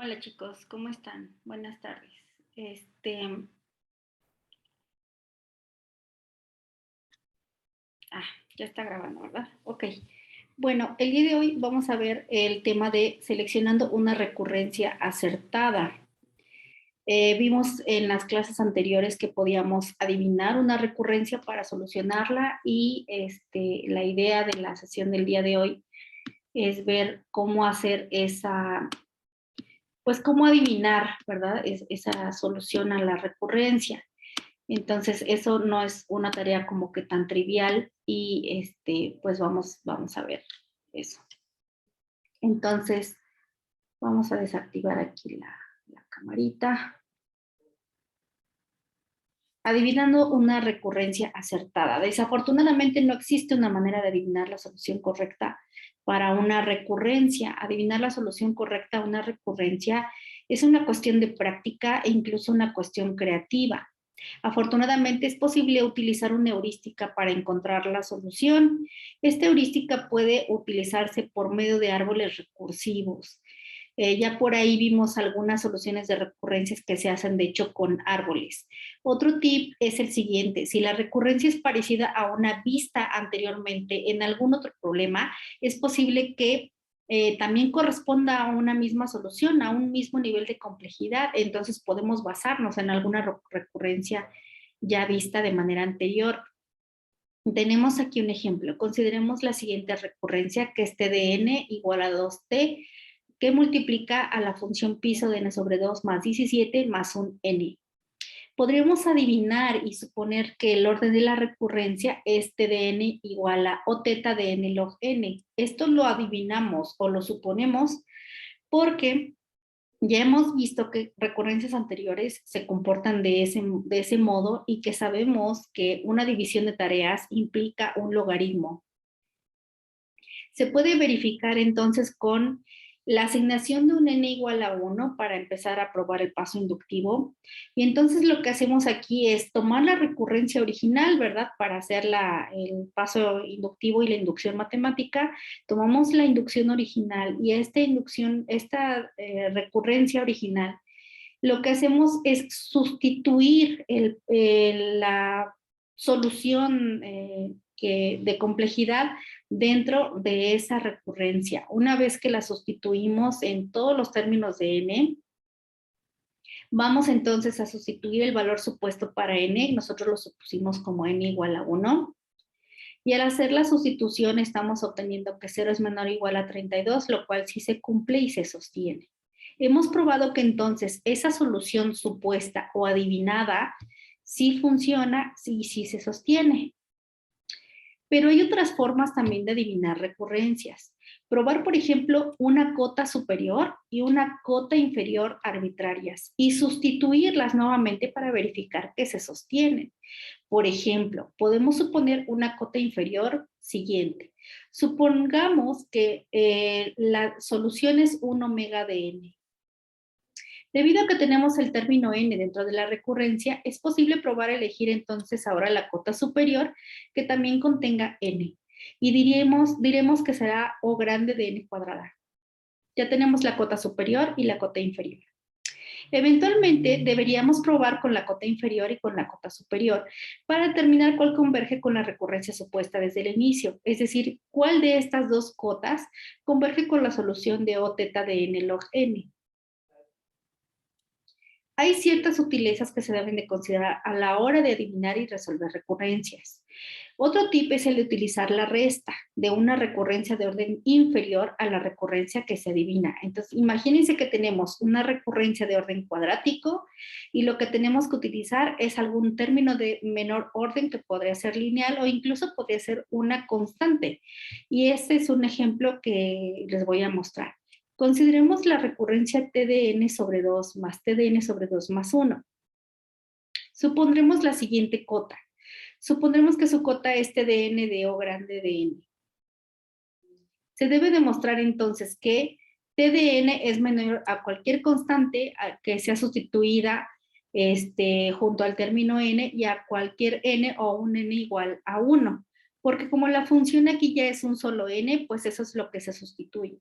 Hola chicos, ¿cómo están? Buenas tardes. Este, ya está grabando, ¿verdad? Ok. Bueno, el día de hoy vamos a ver el tema de seleccionando una recurrencia acertada. Vimos en las clases anteriores que podíamos adivinar una recurrencia para solucionarla y la idea de la sesión del día de hoy es ver cómo hacer pues cómo adivinar, ¿verdad? Esa solución a la recurrencia. Entonces, eso no es una tarea como que tan trivial y pues vamos a ver eso. Entonces, vamos a desactivar aquí la camarita. Adivinando una recurrencia acertada. Desafortunadamente no existe una manera de adivinar la solución correcta para una recurrencia. Adivinar la solución correcta a una recurrencia es una cuestión de práctica e incluso una cuestión creativa. Afortunadamente es posible utilizar una heurística para encontrar la solución. Esta heurística puede utilizarse por medio de árboles recursivos. Ya por ahí vimos algunas soluciones de recurrencias que se hacen de hecho con árboles. Otro tip es el siguiente: si la recurrencia es parecida a una vista anteriormente en algún otro problema, es posible que también corresponda a una misma solución, a un mismo nivel de complejidad. Entonces podemos basarnos en alguna recurrencia ya vista de manera anterior. Tenemos aquí un ejemplo. Consideremos la siguiente recurrencia, que es t de n igual a 2t, que multiplica a la función piso de n sobre 2 más 17 más un n. Podríamos adivinar y suponer que el orden de la recurrencia es t de n igual a o teta de n log n. Esto lo adivinamos o lo suponemos porque ya hemos visto que recurrencias anteriores se comportan de ese modo y que sabemos que una división de tareas implica un logaritmo. Se puede verificar entonces con la asignación de un n igual a 1 para empezar a probar el paso inductivo. Y entonces lo que hacemos aquí es tomar la recurrencia original, ¿verdad? Para hacer el paso inductivo y la inducción matemática. Tomamos la inducción original y esta recurrencia original, lo que hacemos es sustituir la solución de complejidad dentro de esa recurrencia. Una vez que la sustituimos en todos los términos de n, vamos entonces a sustituir el valor supuesto para n, nosotros lo supusimos como n igual a 1, y al hacer la sustitución estamos obteniendo que 0 es menor o igual a 32, lo cual sí se cumple y se sostiene. Hemos probado que entonces esa solución supuesta o adivinada sí funciona y sí se sostiene. Pero hay otras formas también de adivinar recurrencias. Probar, por ejemplo, una cota superior y una cota inferior arbitrarias y sustituirlas nuevamente para verificar que se sostienen. Por ejemplo, podemos suponer una cota inferior siguiente. Supongamos que la solución es 1 omega de n. Debido a que tenemos el término n dentro de la recurrencia, es posible probar elegir entonces ahora la cota superior que también contenga n. Y diremos que será O grande de n cuadrada. Ya tenemos la cota superior y la cota inferior. Eventualmente deberíamos probar con la cota inferior y con la cota superior para determinar cuál converge con la recurrencia supuesta desde el inicio, es decir, cuál de estas dos cotas converge con la solución de O teta de n log n. Hay ciertas sutilezas que se deben de considerar a la hora de adivinar y resolver recurrencias. Otro tip es el de utilizar la resta de una recurrencia de orden inferior a la recurrencia que se adivina. Entonces, imagínense que tenemos una recurrencia de orden cuadrático y lo que tenemos que utilizar es algún término de menor orden que podría ser lineal o incluso podría ser una constante. Y este es un ejemplo que les voy a mostrar. Consideremos la recurrencia t de n sobre 2 más t de n sobre 2 más 1. Supondremos la siguiente cota. Supondremos que su cota es t de n de O grande de n. Se debe demostrar entonces que t de n es menor a cualquier constante que sea sustituida junto al término n y a cualquier n o un n igual a 1. Porque como la función aquí ya es un solo n, pues eso es lo que se sustituye.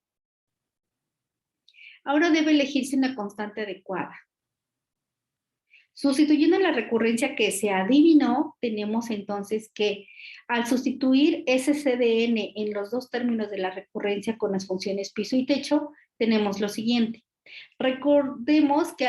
Ahora debe elegirse una constante adecuada. Sustituyendo la recurrencia que se adivinó, tenemos entonces que al sustituir ese CDN en los dos términos de la recurrencia con las funciones piso y techo, tenemos lo siguiente. Recordemos que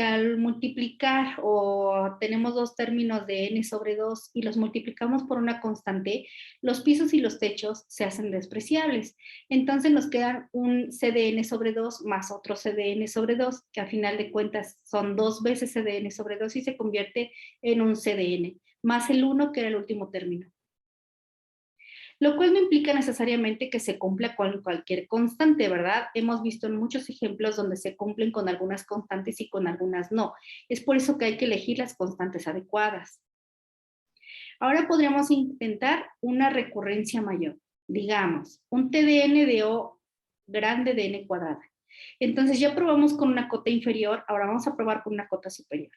al multiplicar o tenemos dos términos de n sobre 2 y los multiplicamos por una constante, los pisos y los techos se hacen despreciables. Entonces nos quedan un CDN sobre 2 más otro CDN sobre 2, que a final de cuentas son dos veces CDN sobre 2 y se convierte en un CDN, más el 1 que era el último término. Lo cual no implica necesariamente que se cumpla con cualquier constante, ¿verdad? Hemos visto en muchos ejemplos donde se cumplen con algunas constantes y con algunas no. Es por eso que hay que elegir las constantes adecuadas. Ahora podríamos intentar una recurrencia mayor. Digamos, un TDN de O grande de n cuadrada. Entonces ya probamos con una cota inferior, ahora vamos a probar con una cota superior.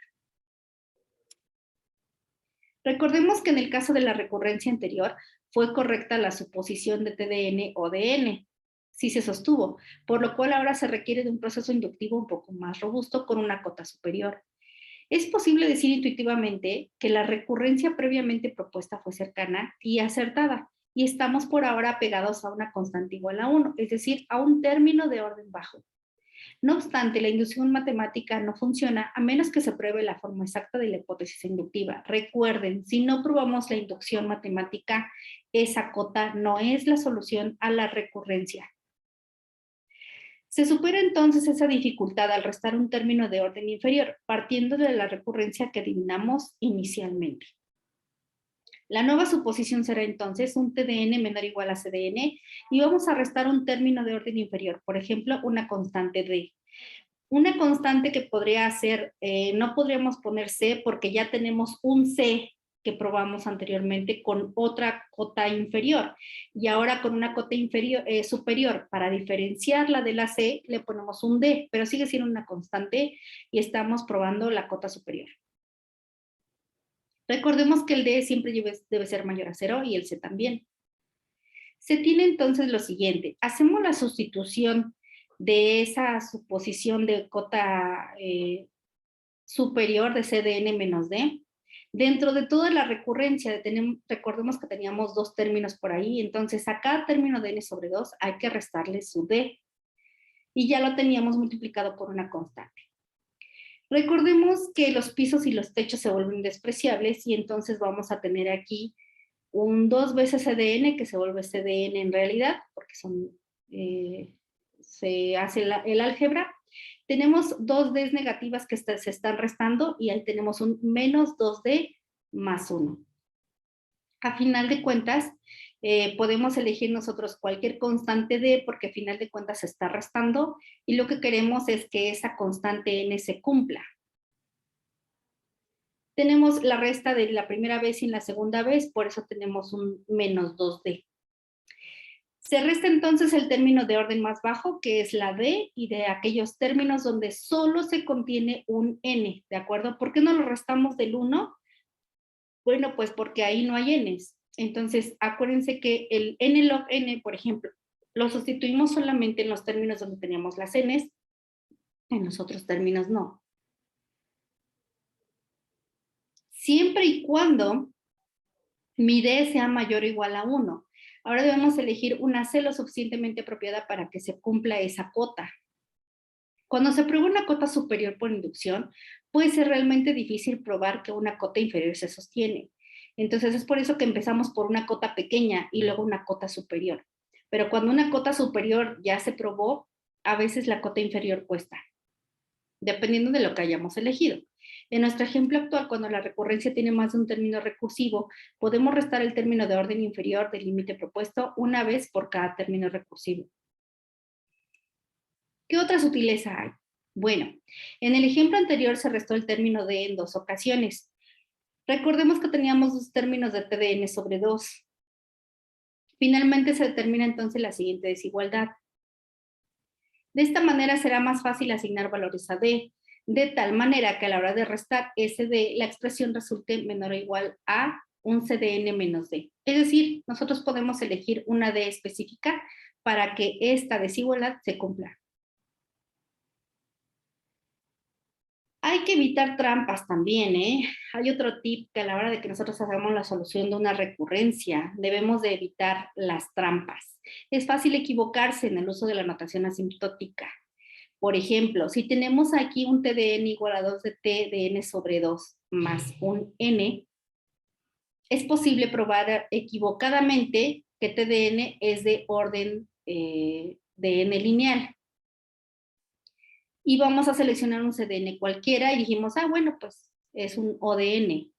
Recordemos que en el caso de la recurrencia anterior fue correcta la suposición de TDN o de n, sí se sostuvo, por lo cual ahora se requiere de un proceso inductivo un poco más robusto con una cota superior. Es posible decir intuitivamente que la recurrencia previamente propuesta fue cercana y acertada, y estamos por ahora pegados a una constante igual a 1, es decir, a un término de orden bajo. No obstante, la inducción matemática no funciona a menos que se pruebe la forma exacta de la hipótesis inductiva. Recuerden, si no probamos la inducción matemática, esa cota no es la solución a la recurrencia. Se supera entonces esa dificultad al restar un término de orden inferior, partiendo de la recurrencia que adivinamos inicialmente. La nueva suposición será entonces un TDN menor o igual a CDN y vamos a restar un término de orden inferior, por ejemplo, una constante D. Una constante que podría ser, no podríamos poner C porque ya tenemos un C que probamos anteriormente con otra cota inferior. Y ahora con una cota inferior, superior, para diferenciarla de la C, le ponemos un D, pero sigue siendo una constante y estamos probando la cota superior. Recordemos que el D siempre debe ser mayor a 0 y el C también. Se tiene entonces lo siguiente, hacemos la sustitución de esa suposición de cota superior de CDN menos D. Dentro de toda la recurrencia, recordemos que teníamos dos términos por ahí, entonces a cada término de n sobre 2 hay que restarle su D. Y ya lo teníamos multiplicado por una constante. Recordemos que los pisos y los techos se vuelven despreciables y entonces vamos a tener aquí un 2 veces CDN que se vuelve CDN en realidad, porque se hace el álgebra. Tenemos dos Ds negativas que se están restando y ahí tenemos un menos 2D más 1. A final de cuentas, podemos elegir nosotros cualquier constante D porque a final de cuentas se está restando y lo que queremos es que esa constante N se cumpla. Tenemos la resta de la primera vez y la segunda vez, por eso tenemos un menos 2D. Se resta entonces el término de orden más bajo, que es la D, y de aquellos términos donde solo se contiene un N, ¿de acuerdo? ¿Por qué no lo restamos del 1? Bueno, pues porque ahí no hay Ns. Entonces, acuérdense que el N log N, por ejemplo, lo sustituimos solamente en los términos donde teníamos las Ns, en los otros términos no. Siempre y cuando mi D sea mayor o igual a 1. Ahora debemos elegir una C lo suficientemente apropiada para que se cumpla esa cota. Cuando se prueba una cota superior por inducción, puede ser realmente difícil probar que una cota inferior se sostiene. Entonces es por eso que empezamos por una cota pequeña y luego una cota superior. Pero cuando una cota superior ya se probó, a veces la cota inferior cuesta, dependiendo de lo que hayamos elegido. En nuestro ejemplo actual, cuando la recurrencia tiene más de un término recursivo, podemos restar el término de orden inferior del límite propuesto una vez por cada término recursivo. ¿Qué otra sutileza hay? Bueno, en el ejemplo anterior se restó el término D en dos ocasiones. Recordemos que teníamos dos términos de TDN sobre 2. Finalmente se determina entonces la siguiente desigualdad. De esta manera será más fácil asignar valores a D, de tal manera que a la hora de restar SD, la expresión resulte menor o igual a un CDN menos D. Es decir, nosotros podemos elegir una D específica para que esta desigualdad se cumpla. Hay que evitar trampas también, ¿eh? Hay otro tip que a la hora de que nosotros hagamos la solución de una recurrencia, debemos de evitar las trampas. Es fácil equivocarse en el uso de la notación asintótica. Por ejemplo, si tenemos aquí un t de n igual a 2 de t de n sobre 2 más un n, es posible probar equivocadamente que t de n es de orden de n lineal. Y vamos a seleccionar un CDN cualquiera y dijimos, bueno, pues es un ODN.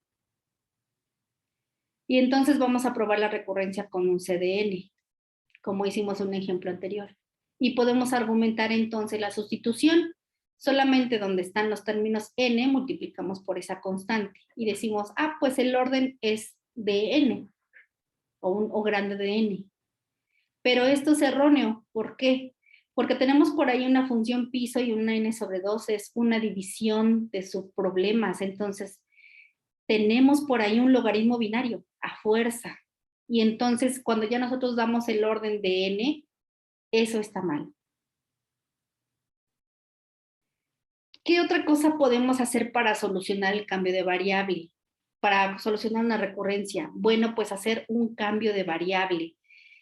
Y entonces vamos a probar la recurrencia con un CDN, como hicimos en un ejemplo anterior. Y podemos argumentar entonces la sustitución. Solamente donde están los términos n multiplicamos por esa constante y decimos, pues el orden es de n o grande de n. Pero esto es erróneo. ¿Por qué? Porque tenemos por ahí una función piso y una n sobre 2 es una división de subproblemas. Entonces, tenemos por ahí un logaritmo binario a fuerza. Y entonces, cuando ya nosotros damos el orden de n, eso está mal. ¿Qué otra cosa podemos hacer para solucionar el cambio de variable? Para solucionar una recurrencia. Bueno, pues hacer un cambio de variable.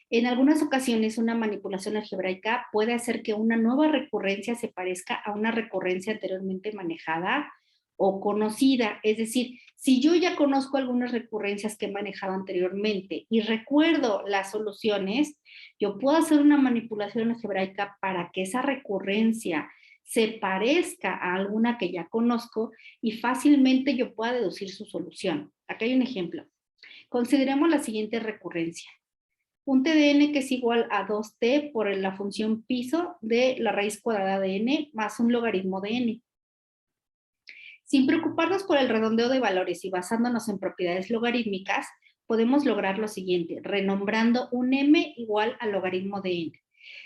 En algunas ocasiones, una manipulación algebraica puede hacer que una nueva recurrencia se parezca a una recurrencia anteriormente manejada o conocida. Es decir, si yo ya conozco algunas recurrencias que he manejado anteriormente y recuerdo las soluciones, yo puedo hacer una manipulación algebraica para que esa recurrencia se parezca a alguna que ya conozco y fácilmente yo pueda deducir su solución. Acá hay un ejemplo. Consideremos la siguiente recurrencia. Un t de n que es igual a 2t por la función piso de la raíz cuadrada de n más un logaritmo de n. Sin preocuparnos por el redondeo de valores y basándonos en propiedades logarítmicas, podemos lograr lo siguiente, renombrando un m igual al logaritmo de n.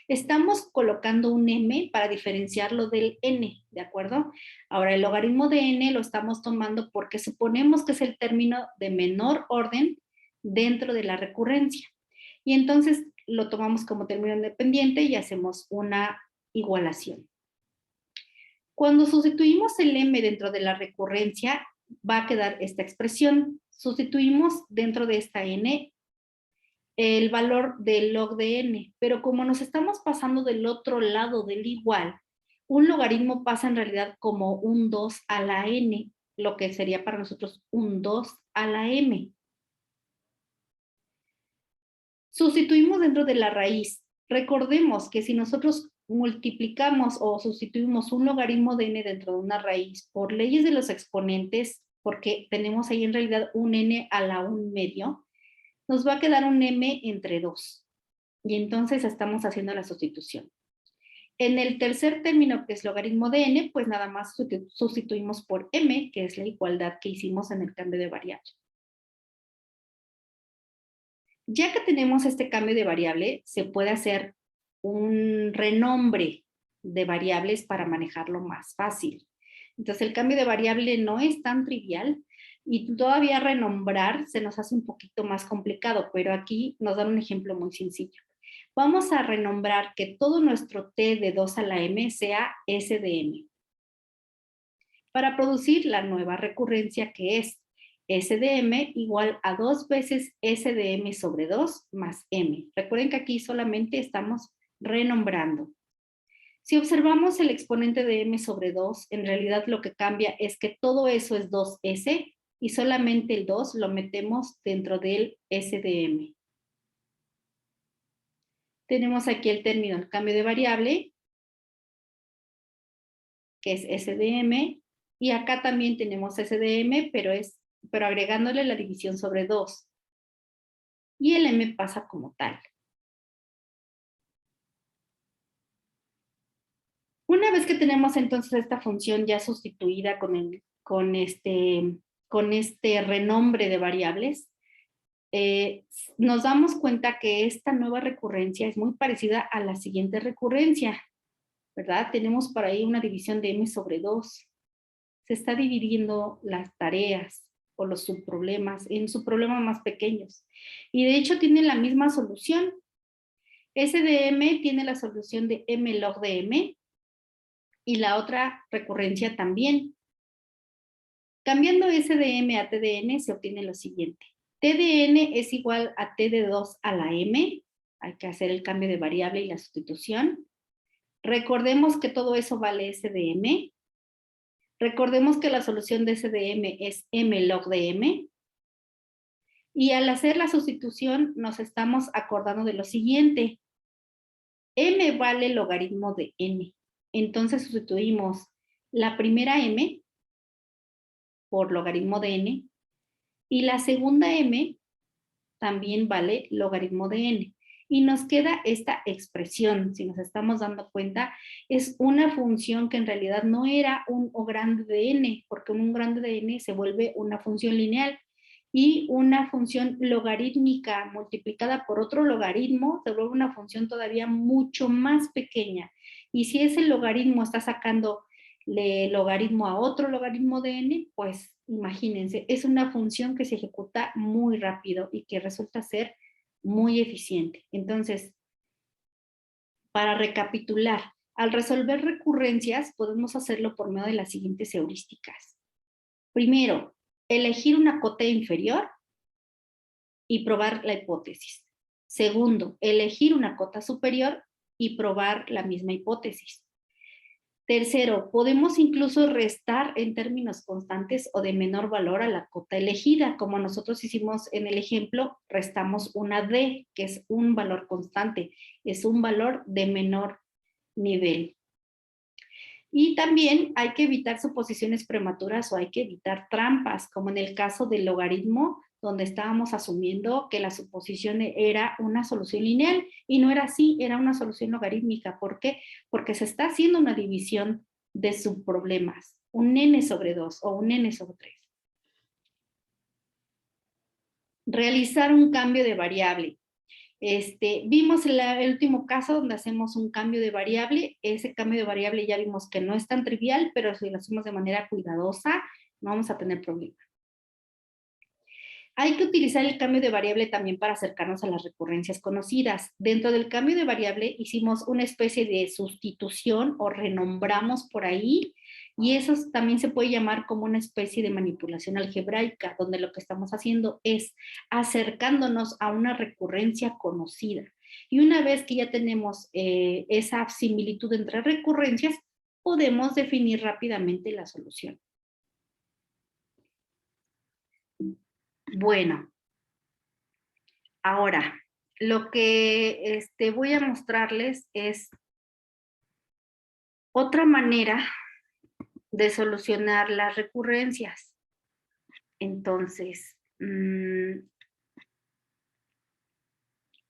Estamos colocando un m para diferenciarlo del n, ¿de acuerdo? Ahora, el logaritmo de n lo estamos tomando porque suponemos que es el término de menor orden dentro de la recurrencia. Y entonces lo tomamos como término independiente y hacemos una igualación. Cuando sustituimos el m dentro de la recurrencia, va a quedar esta expresión. Sustituimos dentro de esta n el valor del log de n, pero como nos estamos pasando del otro lado del igual, un logaritmo pasa en realidad como un 2 a la n, lo que sería para nosotros un 2 a la m. Sustituimos dentro de la raíz. Recordemos que si nosotros multiplicamos o sustituimos un logaritmo de n dentro de una raíz por leyes de los exponentes, porque tenemos ahí en realidad un n a la 1/2, nos va a quedar un m entre 2. Y entonces estamos haciendo la sustitución. En el tercer término, que es logaritmo de n, pues nada más sustituimos por m, que es la igualdad que hicimos en el cambio de variable. Ya que tenemos este cambio de variable, se puede hacer un renombre de variables para manejarlo más fácil. Entonces, el cambio de variable no es tan trivial y todavía renombrar se nos hace un poquito más complicado, pero aquí nos dan un ejemplo muy sencillo. Vamos a renombrar que todo nuestro t de 2 a la m sea s de m, para producir la nueva recurrencia que es S de m igual a 2 veces S de m sobre 2 más m. Recuerden que aquí solamente estamos renombrando. Si observamos el exponente de m sobre 2, en realidad lo que cambia es que todo eso es 2s y solamente el 2 lo metemos dentro del S de m. Tenemos aquí el término del cambio de variable, que es S de m, y acá también tenemos S de m, pero agregándole la división sobre 2. Y el m pasa como tal. Una vez que tenemos entonces esta función ya sustituida con este renombre de variables, nos damos cuenta que esta nueva recurrencia es muy parecida a la siguiente recurrencia, ¿verdad? Tenemos por ahí una división de m sobre 2. Se está dividiendo las tareas o los subproblemas en subproblemas más pequeños. Y de hecho tienen la misma solución. S de m tiene la solución de m log de m y la otra recurrencia también. Cambiando S de M a T de N se obtiene lo siguiente. T de N es igual a T de 2 a la M. Hay que hacer el cambio de variable y la sustitución. Recordemos que todo eso vale S de M. Recordemos que la solución de S de M es M log de M. Y al hacer la sustitución nos estamos acordando de lo siguiente. M vale logaritmo de N. Entonces sustituimos la primera M por logaritmo de N y la segunda M también vale logaritmo de N. Y nos queda esta expresión, si nos estamos dando cuenta, es una función que en realidad no era un O grande de N, porque un grande de N se vuelve una función lineal y una función logarítmica multiplicada por otro logaritmo se vuelve una función todavía mucho más pequeña. Y si ese logaritmo está sacando logaritmo a otro logaritmo de n, pues imagínense, es una función que se ejecuta muy rápido y que resulta ser muy eficiente. Entonces, para recapitular, al resolver recurrencias podemos hacerlo por medio de las siguientes heurísticas. Primero, elegir una cota inferior y probar la hipótesis. Segundo, elegir una cota superior y probar la misma hipótesis. Tercero, podemos incluso restar en términos constantes o de menor valor a la cota elegida, como nosotros hicimos en el ejemplo, restamos una D, que es un valor constante, es un valor de menor nivel. Y también hay que evitar suposiciones prematuras o hay que evitar trampas, como en el caso del logaritmo, donde estábamos asumiendo que la suposición era una solución lineal y no era así, era una solución logarítmica. ¿Por qué? Porque se está haciendo una división de subproblemas, un n sobre 2 o un n sobre 3. Realizar un cambio de variable. Vimos el último caso donde hacemos un cambio de variable. Ese cambio de variable ya vimos que no es tan trivial, pero si lo hacemos de manera cuidadosa, no vamos a tener problema. Hay que utilizar el cambio de variable también para acercarnos a las recurrencias conocidas. Dentro del cambio de variable hicimos una especie de sustitución o renombramos por ahí, y eso también se puede llamar como una especie de manipulación algebraica, donde lo que estamos haciendo es acercándonos a una recurrencia conocida. Y una vez que ya tenemos esa similitud entre recurrencias, podemos definir rápidamente la solución. Bueno, ahora, lo que voy a mostrarles es otra manera de solucionar las recurrencias. Entonces,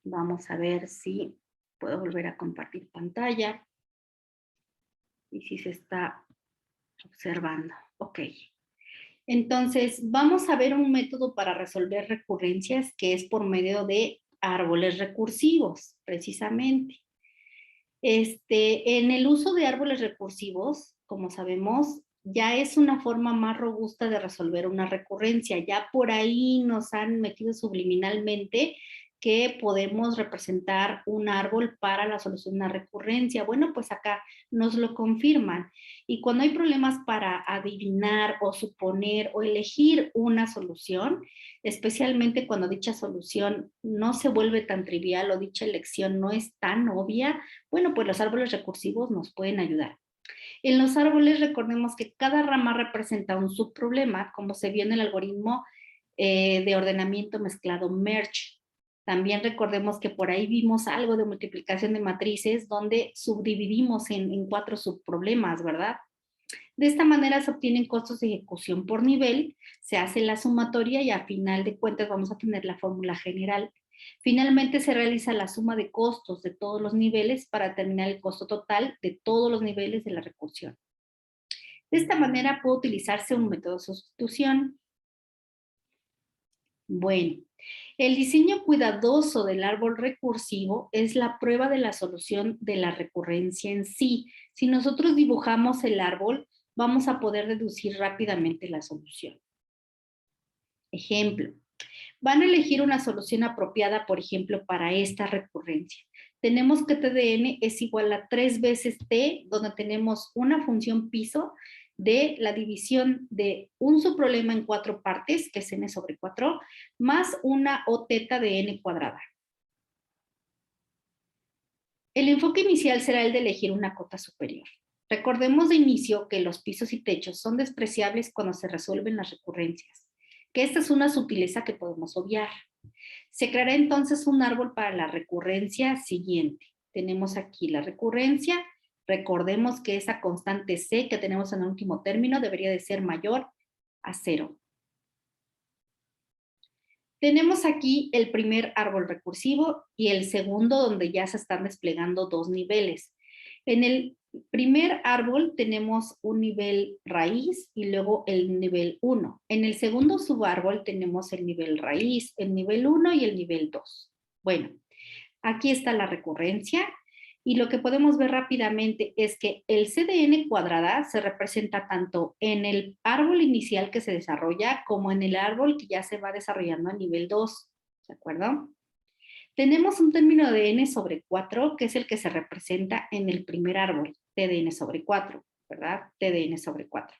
vamos a ver si puedo volver a compartir pantalla y si se está observando. Ok. Entonces, vamos a ver un método para resolver recurrencias que es por medio de árboles recursivos, precisamente. En el uso de árboles recursivos, como sabemos, ya es una forma más robusta de resolver una recurrencia. Ya por ahí nos han metido subliminalmente que podemos representar un árbol para la solución de una recurrencia. Bueno, pues acá nos lo confirman. Y cuando hay problemas para adivinar o suponer o elegir una solución, especialmente cuando dicha solución no se vuelve tan trivial o dicha elección no es tan obvia, bueno, pues los árboles recursivos nos pueden ayudar. En los árboles recordemos que cada rama representa un subproblema, como se vio en el algoritmo de ordenamiento mezclado merge. También recordemos que por ahí vimos algo de multiplicación de matrices donde subdividimos en 4 subproblemas, ¿verdad? De esta manera se obtienen costos de ejecución por nivel, se hace la sumatoria y a final de cuentas vamos a tener la fórmula general. Finalmente se realiza la suma de costos de todos los niveles para determinar el costo total de todos los niveles de la recursión. De esta manera puede utilizarse un método de sustitución. Bueno, el diseño cuidadoso del árbol recursivo es la prueba de la solución de la recurrencia en sí. Si nosotros dibujamos el árbol, vamos a poder deducir rápidamente la solución. Ejemplo, van a elegir una solución apropiada, por ejemplo, para esta recurrencia. Tenemos que T de n es igual a 3 veces T, donde tenemos una función piso, de la división de un subproblema en 4 partes, que es n sobre 4, más una o teta de n cuadrada. El enfoque inicial será el de elegir una cota superior. Recordemos de inicio que los pisos y techos son despreciables cuando se resuelven las recurrencias, que esta es una sutileza que podemos obviar. Se creará entonces un árbol para la recurrencia siguiente. Tenemos aquí la recurrencia. Recordemos que esa constante C que tenemos en el último término debería de ser mayor a 0. Tenemos aquí el primer árbol recursivo y el segundo donde ya se están desplegando dos niveles. En el primer árbol tenemos un nivel raíz y luego el nivel 1. En el segundo subárbol tenemos el nivel raíz, el nivel 1 y el nivel 2. Bueno, aquí está la recurrencia y lo que podemos ver rápidamente es que el c de n cuadrada se representa tanto en el árbol inicial que se desarrolla como en el árbol que ya se va desarrollando a nivel 2, ¿de acuerdo? Tenemos un término de n sobre 4 que es el que se representa en el primer árbol, t de n sobre 4, ¿verdad? T de n sobre 4.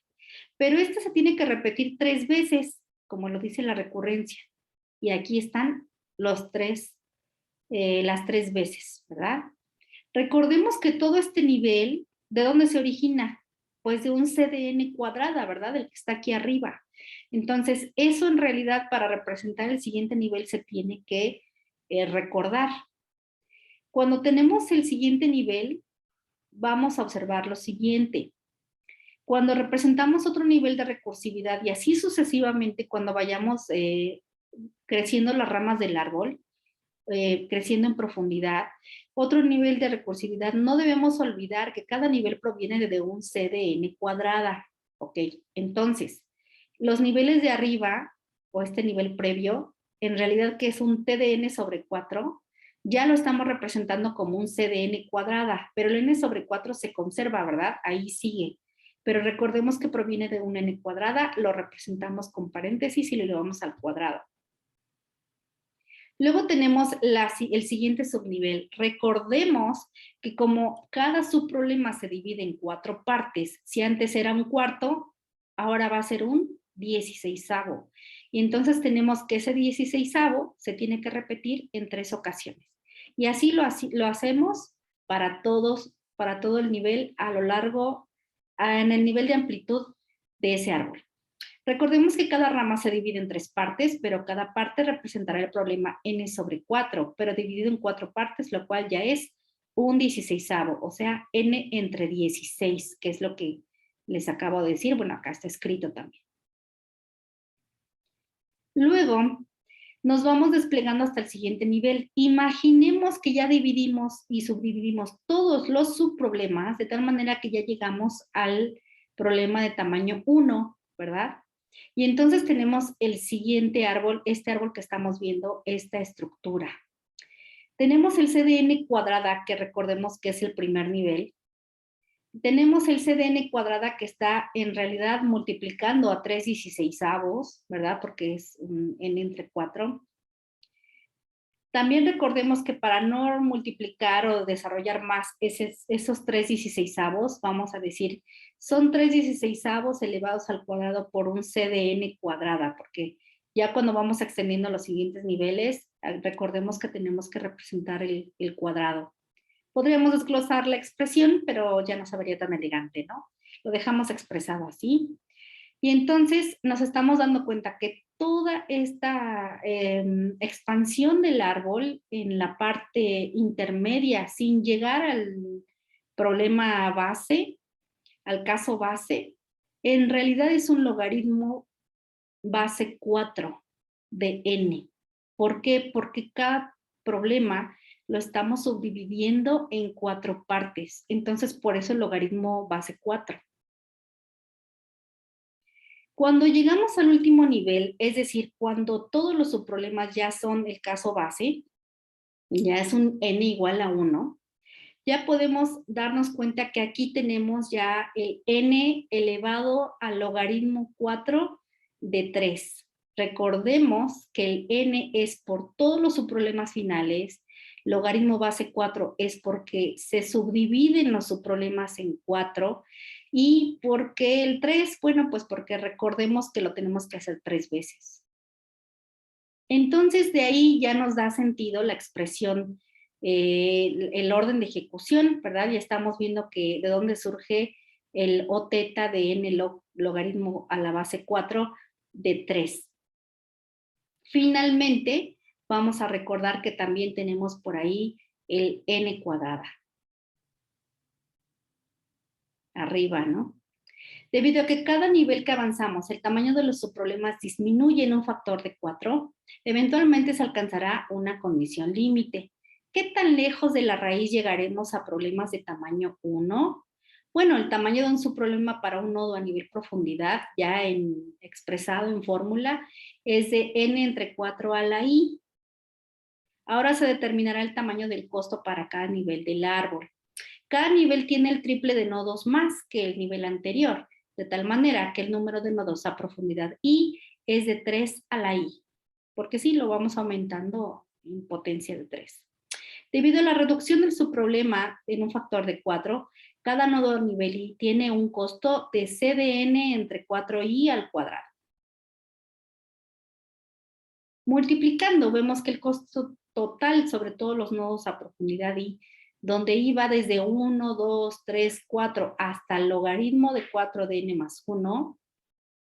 Pero este se tiene que repetir 3 veces, como lo dice la recurrencia. Y aquí están las 3 veces, ¿verdad? Recordemos que todo este nivel, ¿de dónde se origina? Pues de un c de n cuadrada, ¿verdad? El que está aquí arriba. Entonces, eso en realidad para representar el siguiente nivel se tiene que recordar. Cuando tenemos el siguiente nivel, vamos a observar lo siguiente. Cuando representamos otro nivel de recursividad y así sucesivamente cuando vayamos creciendo las ramas del árbol, creciendo en profundidad, otro nivel de recursividad, no debemos olvidar que cada nivel proviene de un c de n cuadrada. Ok, entonces, los niveles de arriba, o este nivel previo, en realidad que es un t de n sobre 4, ya lo estamos representando como un c de n cuadrada, pero el n sobre 4 se conserva, ¿verdad? Ahí sigue. Pero recordemos que proviene de un n cuadrada, lo representamos con paréntesis y lo llevamos al cuadrado. Luego tenemos el siguiente subnivel. Recordemos que como cada subproblema se divide en 4 partes, si antes era un cuarto, ahora va a ser un 16avo. Y entonces tenemos que ese 16avo se tiene que repetir en 3 ocasiones. Y así lo hacemos para todo el nivel a lo largo, en el nivel de amplitud de ese árbol. Recordemos que cada rama se divide en 3 partes, pero cada parte representará el problema n sobre 4, pero dividido en 4 partes, lo cual ya es un 16avo, o sea, n entre 16, que es lo que les acabo de decir. Bueno, acá está escrito también. Luego, nos vamos desplegando hasta el siguiente nivel. Imaginemos que ya dividimos y subdividimos todos los subproblemas, de tal manera que ya llegamos al problema de tamaño 1, ¿verdad? Y entonces tenemos el siguiente árbol, este árbol que estamos viendo, esta estructura. Tenemos el c de n cuadrada, que recordemos que es el primer nivel. Tenemos el c de n cuadrada que está en realidad multiplicando a 3 16avos, ¿verdad? Porque es un n entre 4. También recordemos que para no multiplicar o desarrollar más esos 3 16avos, vamos a decir, son 3 16avos elevados al cuadrado por un c de n cuadrada, porque ya cuando vamos extendiendo los siguientes niveles, recordemos que tenemos que representar el cuadrado. Podríamos desglosar la expresión, pero ya no se vería tan elegante, ¿no? Lo dejamos expresado así. Y entonces nos estamos dando cuenta que toda esta expansión del árbol en la parte intermedia, sin llegar al problema base, al caso base, en realidad es un logaritmo base 4 de n. ¿Por qué? Porque cada problema lo estamos subdividiendo en 4 partes. Entonces, por eso el logaritmo base 4. Cuando llegamos al último nivel, es decir, cuando todos los subproblemas ya son el caso base, ya es un n igual a 1, ya podemos darnos cuenta que aquí tenemos ya el n elevado al logaritmo 4 de 3. Recordemos que el n es por todos los subproblemas finales, logaritmo base 4 es porque se subdividen los subproblemas en 4, ¿Y por qué el 3? Bueno, pues porque recordemos que lo tenemos que hacer 3 veces. Entonces, de ahí ya nos da sentido la expresión, el orden de ejecución, ¿verdad? Ya estamos viendo que de dónde surge el O teta de n logaritmo a la base 4 de 3. Finalmente, vamos a recordar que también tenemos por ahí el n cuadrada. Arriba, ¿no? Debido a que cada nivel que avanzamos, el tamaño de los subproblemas disminuye en un factor de 4, eventualmente se alcanzará una condición límite. ¿Qué tan lejos de la raíz llegaremos a problemas de tamaño 1? Bueno, el tamaño de un subproblema para un nodo a nivel profundidad, ya expresado en fórmula, es de n entre 4 a la i. Ahora se determinará el tamaño del costo para cada nivel del árbol. Cada nivel tiene el triple de nodos más que el nivel anterior, de tal manera que el número de nodos a profundidad i es de 3 a la i, porque sí, lo vamos aumentando en potencia de 3. Debido a la reducción del subproblema en un factor de 4, cada nodo a nivel i tiene un costo de c de n entre 4i al cuadrado. Multiplicando, vemos que el costo total sobre todos los nodos a profundidad i, donde i va desde 1, 2, 3, 4 hasta el logaritmo de 4 de n más 1,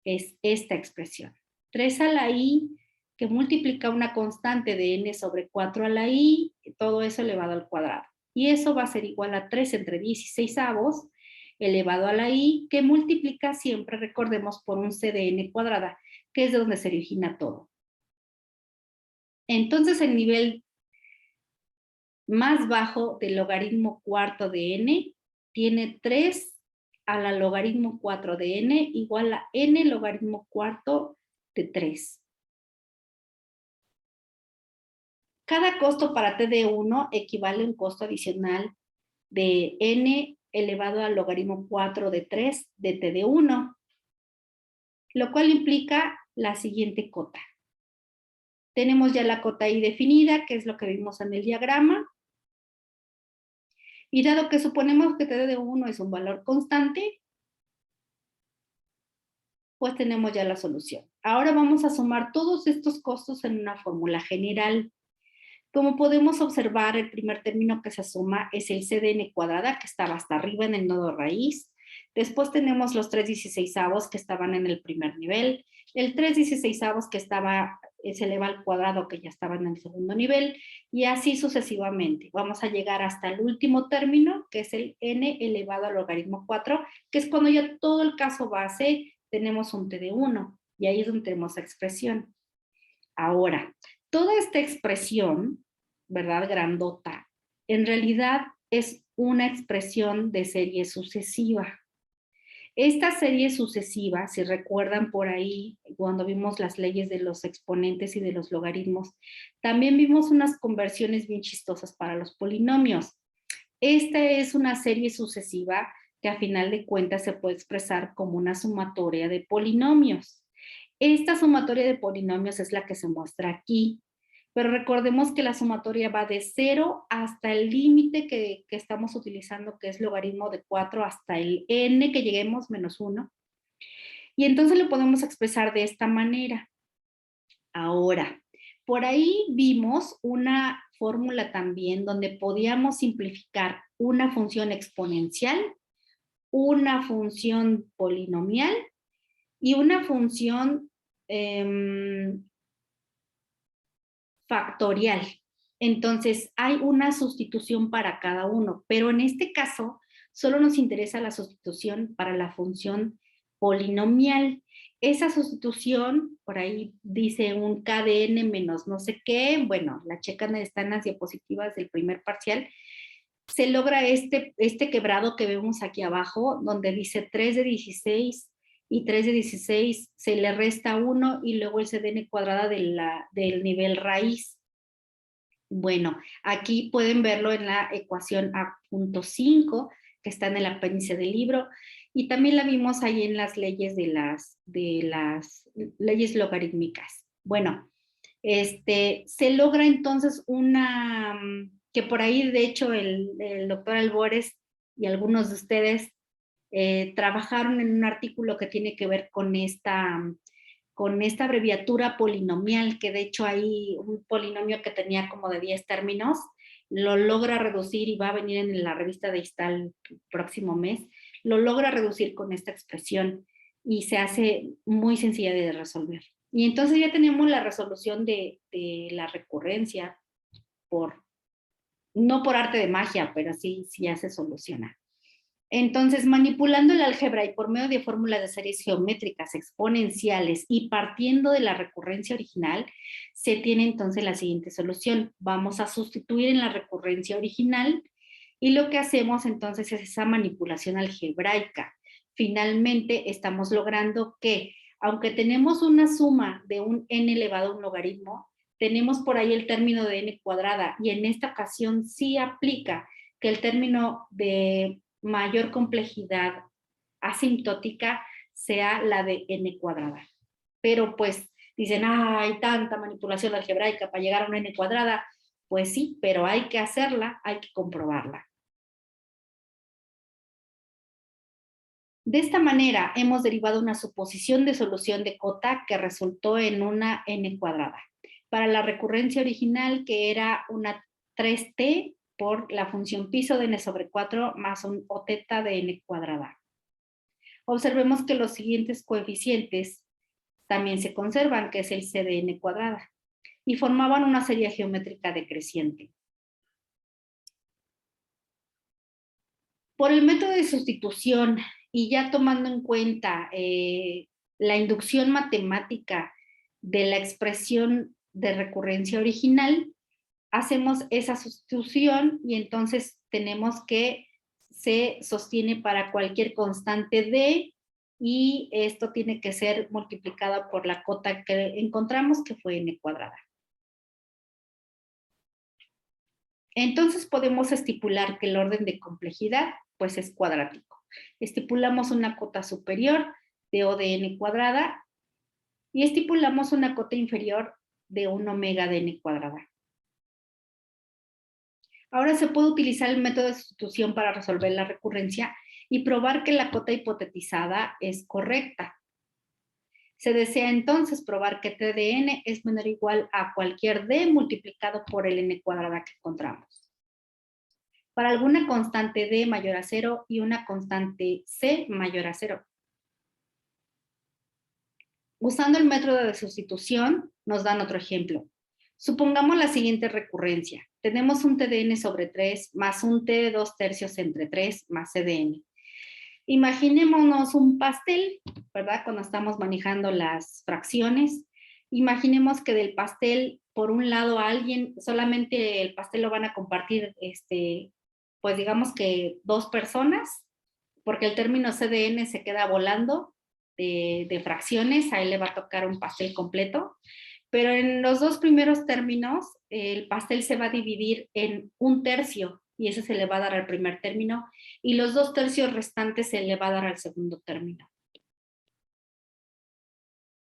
es esta expresión. 3 a la i, que multiplica una constante de n sobre 4 a la i, todo eso elevado al cuadrado. Y eso va a ser igual a 3 entre 16avos elevado a la i, que multiplica siempre, recordemos, por un c de n cuadrada, que es de donde se origina todo. Entonces el nivel más bajo del logaritmo cuarto de n tiene 3 a la logaritmo 4 de n igual a n logaritmo cuarto de 3. Cada costo para t de 1 equivale a un costo adicional de n elevado al logaritmo 4 de 3 de t de 1, lo cual implica la siguiente cota. Tenemos ya la cota i definida, que es lo que vimos en el diagrama. Y dado que suponemos que t de 1 es un valor constante, pues tenemos ya la solución. Ahora vamos a sumar todos estos costos en una fórmula general. Como podemos observar, el primer término que se suma es el c de n cuadrada, que estaba hasta arriba en el nodo raíz. Después tenemos los 3/16avos que estaban en el primer nivel, el 3/16avos que se eleva al cuadrado que ya estaba en el segundo nivel, y así sucesivamente. Vamos a llegar hasta el último término, que es el n elevado al logaritmo 4, que es cuando ya todo el caso base tenemos un t de 1, y ahí es donde tenemos la expresión. Ahora, toda esta expresión, ¿verdad? Grandota, en realidad es una expresión de serie sucesiva. Esta serie sucesiva, si recuerdan por ahí, cuando vimos las leyes de los exponentes y de los logaritmos, también vimos unas conversiones bien chistosas para los polinomios. Esta es una serie sucesiva que a final de cuentas se puede expresar como una sumatoria de polinomios. Esta sumatoria de polinomios es la que se muestra aquí, pero recordemos que la sumatoria va de 0 hasta el límite que estamos utilizando, que es logaritmo de 4 hasta el n que lleguemos menos 1. Y entonces lo podemos expresar de esta manera. Ahora, por ahí vimos una fórmula también donde podíamos simplificar una función exponencial, una función polinomial y una función factorial. Entonces, hay una sustitución para cada uno, pero en este caso, solo nos interesa la sustitución para la función polinomial. Esa sustitución, por ahí dice un k de n menos no sé qué, bueno, la checan, están en las diapositivas del primer parcial, se logra este quebrado que vemos aquí abajo, donde dice 3 de 16 y 3 de 16 se le resta 1 y luego el cdn cuadrada del nivel raíz. Bueno, aquí pueden verlo en la ecuación A.5, que está en el apéndice del libro, y también la vimos ahí en las leyes de las leyes logarítmicas. Bueno, se logra entonces que por ahí de hecho el doctor Albores y algunos de ustedes trabajaron en un artículo que tiene que ver con esta abreviatura polinomial, que de hecho hay un polinomio que tenía como de 10 términos, lo logra reducir y va a venir en la revista de ISTAL el próximo mes, lo logra reducir con esta expresión y se hace muy sencilla de resolver. Y entonces ya tenemos la resolución de la recurrencia no por arte de magia, pero sí ya se soluciona. Entonces, manipulando el álgebra y por medio de fórmulas de series geométricas exponenciales y partiendo de la recurrencia original, se tiene entonces la siguiente solución. Vamos a sustituir en la recurrencia original y lo que hacemos entonces es esa manipulación algebraica. Finalmente, estamos logrando que, aunque tenemos una suma de un n elevado a un logaritmo, tenemos por ahí el término de n cuadrada y en esta ocasión sí aplica que el término de mayor complejidad asintótica sea la de n cuadrada. Pero pues dicen, hay tanta manipulación algebraica para llegar a una n cuadrada. Pues sí, pero hay que hacerla, hay que comprobarla. De esta manera hemos derivado una suposición de solución de cota que resultó en una n cuadrada. Para la recurrencia original, que era una 3t por la función piso de n sobre 4 más un o teta de n cuadrada. Observemos que los siguientes coeficientes también se conservan, que es el c de n cuadrada, y formaban una serie geométrica decreciente. Por el método de sustitución y ya tomando en cuenta la inducción matemática de la expresión de recurrencia original, hacemos esa sustitución y entonces tenemos que se sostiene para cualquier constante d y esto tiene que ser multiplicado por la cota que encontramos, que fue n cuadrada. Entonces podemos estipular que el orden de complejidad pues es cuadrático. Estipulamos una cota superior de O de n cuadrada y estipulamos una cota inferior de 1 omega de n cuadrada. Ahora se puede utilizar el método de sustitución para resolver la recurrencia y probar que la cota hipotetizada es correcta. Se desea entonces probar que t de n es menor o igual a cualquier d multiplicado por el n cuadrada que encontramos. Para alguna constante d mayor a 0 y una constante c mayor a 0. Usando el método de sustitución, nos dan otro ejemplo. Supongamos la siguiente recurrencia. Tenemos un t de n sobre 3 más un t de 2 tercios entre 3 más c de n. Imaginémonos un pastel, ¿verdad? Cuando estamos manejando las fracciones. Imaginemos que del pastel, por un lado, a alguien, solamente el pastel lo van a compartir, pues digamos que 2 personas, porque el término c de n se queda volando de fracciones, a él le va a tocar un pastel completo. Pero en los 2 primeros términos, el pastel se va a dividir en 1/3 y ese se le va a dar al primer término y los 2 tercios restantes se le va a dar al segundo término.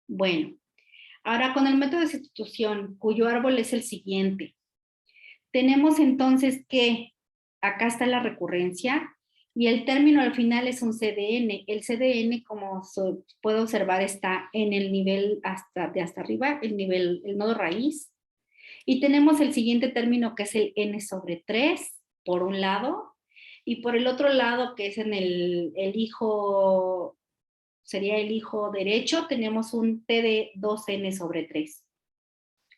Bueno, ahora con el método de sustitución, cuyo árbol es el siguiente. Tenemos entonces que acá está la recurrencia y el término al final es un CDN. El CDN, como puedo observar, está en el nivel de hasta arriba, el nodo raíz. Y tenemos el siguiente término que es el n sobre 3, por un lado, y por el otro lado, que es en el hijo, sería el hijo derecho, tenemos un t de 2n sobre 3.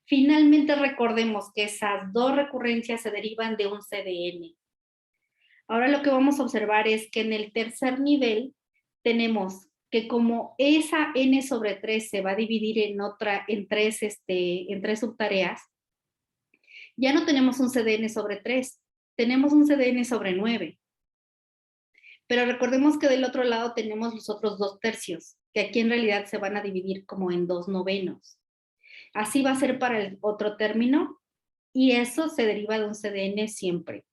Finalmente recordemos que esas dos recurrencias se derivan de un CDN. Ahora lo que vamos a observar es que en el tercer nivel tenemos que como esa n sobre 3 se va a dividir en tres subtareas, ya no tenemos un CDN sobre 3, tenemos un CDN sobre 9. Pero recordemos que del otro lado tenemos los otros 2 tercios, que aquí en realidad se van a dividir como en 2 novenos. Así va a ser para el otro término y eso se deriva de un CDN siempre.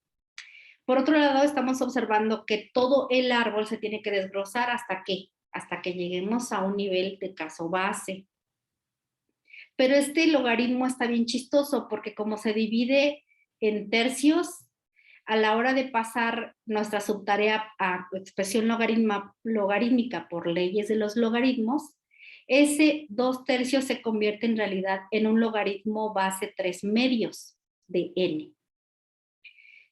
Por otro lado, estamos observando que todo el árbol se tiene que desglosar hasta que lleguemos a un nivel de caso base. Pero este logaritmo está bien chistoso porque como se divide en tercios, a la hora de pasar nuestra subtarea a expresión logarítmica por leyes de los logaritmos, ese 2/3 se convierte en realidad en un logaritmo base 3/2 de n.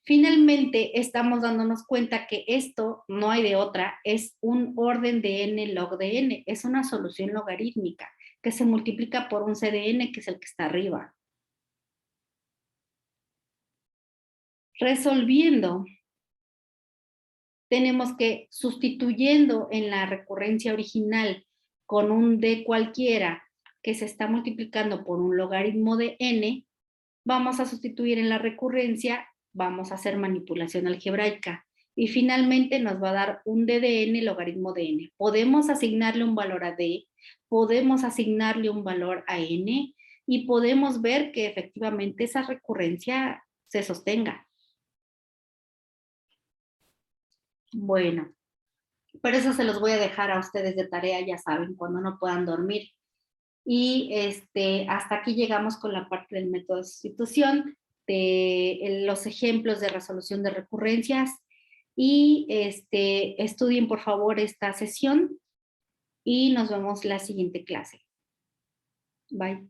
Finalmente, estamos dándonos cuenta que esto, no hay de otra, es un orden de n log de n, es una solución logarítmica que se multiplica por un c de n, que es el que está arriba. Resolviendo, tenemos que, sustituyendo en la recurrencia original con un d cualquiera que se está multiplicando por un logaritmo de n, vamos a sustituir en la recurrencia, vamos a hacer manipulación algebraica y finalmente nos va a dar un d de n logaritmo de n. Podemos asignarle un valor a d, podemos asignarle un valor a n y podemos ver que efectivamente esa recurrencia se sostenga. Bueno, pero eso se los voy a dejar a ustedes de tarea, ya saben, cuando no puedan dormir. Y hasta aquí llegamos con la parte del método de sustitución, de los ejemplos de resolución de recurrencias. Y estudien por favor esta sesión y nos vemos la siguiente clase. Bye.